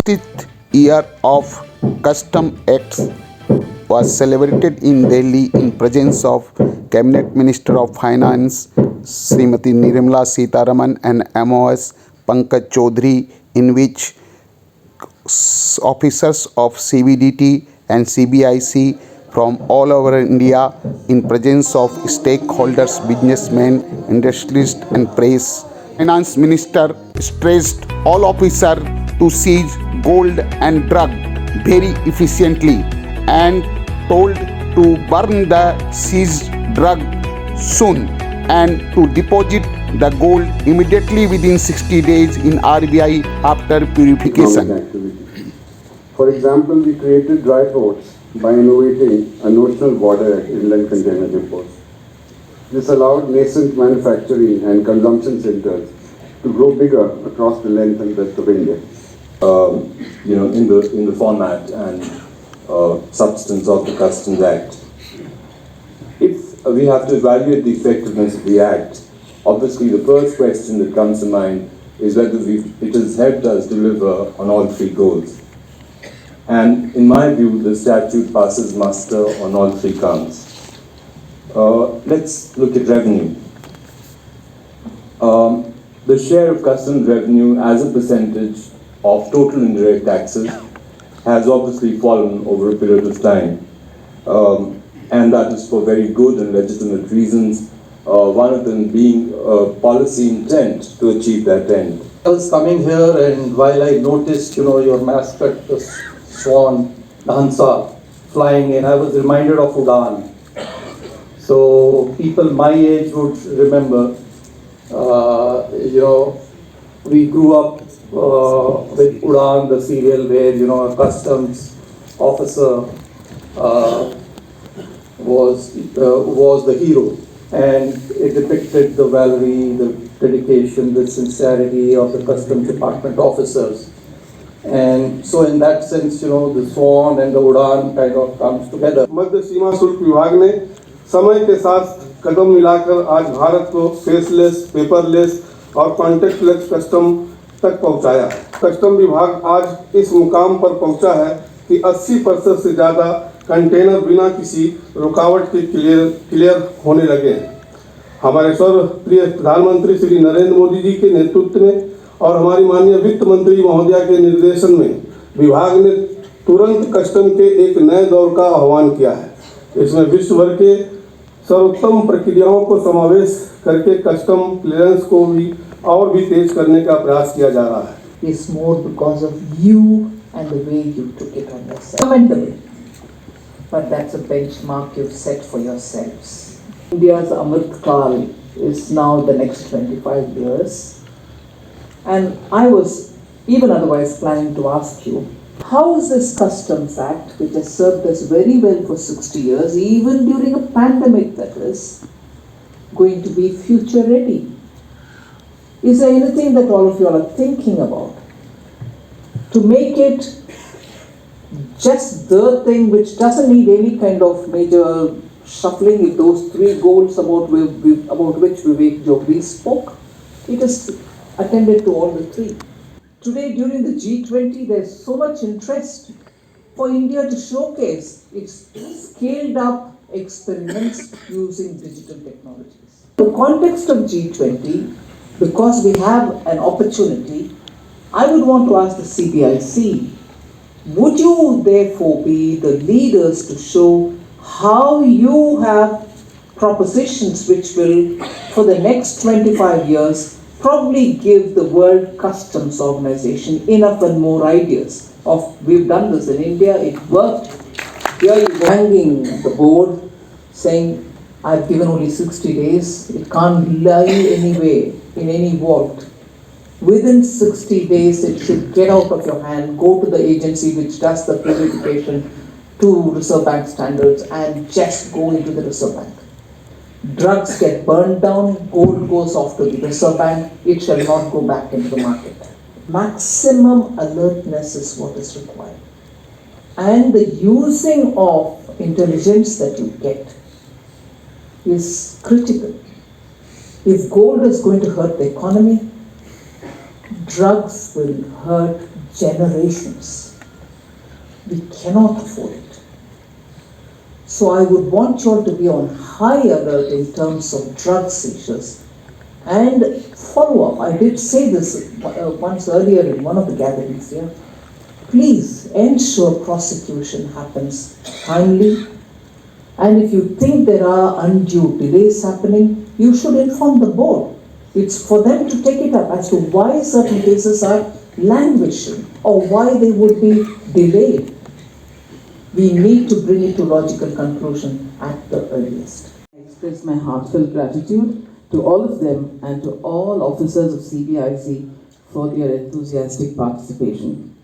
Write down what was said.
60th year of Custom Acts was celebrated in Delhi in presence of Cabinet Minister of Finance Srimati Nirmala Sitharaman and MOS Pankaj Chaudhary, in which officers of CBDT and CBIC from all over India, in presence of stakeholders, businessmen, industrialists and press. Finance Minister stressed all officers to seize gold and drug very efficiently and told to burn the seized drug soon and to deposit the gold immediately within 60 days in RBI after purification. For example, we created dry ports by innovating a notional border at inland container depots. This allowed nascent manufacturing and consumption centers to grow bigger across the length and breadth of India. In the format and substance of the Customs Act. If we have to evaluate the effectiveness of the Act, obviously the first question that comes to mind is whether it has helped us deliver on all three goals. And in my view, the statute passes muster on all three counts. Let's look at revenue. The share of customs revenue as a percentage of total indirect taxes has obviously fallen over a period of time. And that is for very good and legitimate reasons, one of them being policy intent to achieve that end. I was coming here, and while I noticed, your mascot, the swan, the Hansa, flying in, I was reminded of Udaan. So people my age would remember, we grew up with Udaan, the serial where, a customs officer was the hero. And it depicted the valor, the dedication, the sincerity of the customs department officers. And so in that sense, the swan and the Udaan kind of comes together. मध्य सीमा शुल्क विभाग ने समय के साथ कदम मिलाकर आज भारत को faceless, paperless और कॉन्टेक्टलेस कस्टम तक पहुंचाया। कस्टम विभाग आज इस मुकाम पर पहुंचा है कि 80% से ज़्यादा कंटेनर बिना किसी रुकावट के क्लियर होने लगे हैं। हमारे सर्वप्रिय प्रधानमंत्री श्री नरेंद्र मोदी जी के नेतृत्व में और हमारी माननीय वित्त मंत्री महोदया के निर्देशन में विभाग ने तुरंत कस्टम के एक नए दौर का आह्वान किया है। इसमें विश्व भर के सर्वोत्तम प्रक्रियाओं को समावेश करके कस्टम क्लियरेंस को भी और भी तेज करने का प्रयास किया जा रहा है। It's more because of you and the way you took it on yourself. Commendable. But that's a benchmark you've set for yourselves. India's Amrit Kal is now the next 25 years. And I was even otherwise planning to ask you, how is this Customs Act, which has served us very well for 60 years, even during a pandemic that is, going to be future ready? Is there anything that all of you are thinking about to make it just the thing which doesn't need any kind of major shuffling? If those three goals about which Vivek Jogri spoke, it is attended to all the three. Today during the G20, there's so much interest for India to showcase its scaled up experiments using digital technologies. In the context of G20, because we have an opportunity, I would want to ask the CBIC, would you therefore be the leaders to show how you have propositions which will, for the next 25 years, probably give the World Customs Organization enough and more ideas of, we've done this in India, it worked. Here you're hanging the board saying, I've given only 60 days, it can't lie anyway in any vault. Within 60 days, it should get out of your hand, go to the agency which does the purification to Reserve Bank standards and just go into the Reserve Bank. Drugs get burned down, gold goes off to the Reserve Bank, it shall not go back into the market. Maximum alertness is what is required. And the using of intelligence that you get is critical. If gold is going to hurt the economy, drugs will hurt generations. We cannot afford it. So I would want you all to be on high alert in terms of drug seizures and follow up. I did say this once earlier in one of the gatherings here. Please ensure prosecution happens timely. And if you think there are undue delays happening, you should inform the board. It's for them to take it up as to why certain cases are languishing or why they would be delayed. We need to bring it to logical conclusion at the earliest. I express my heartfelt gratitude to all of them and to all officers of CBIC for their enthusiastic participation.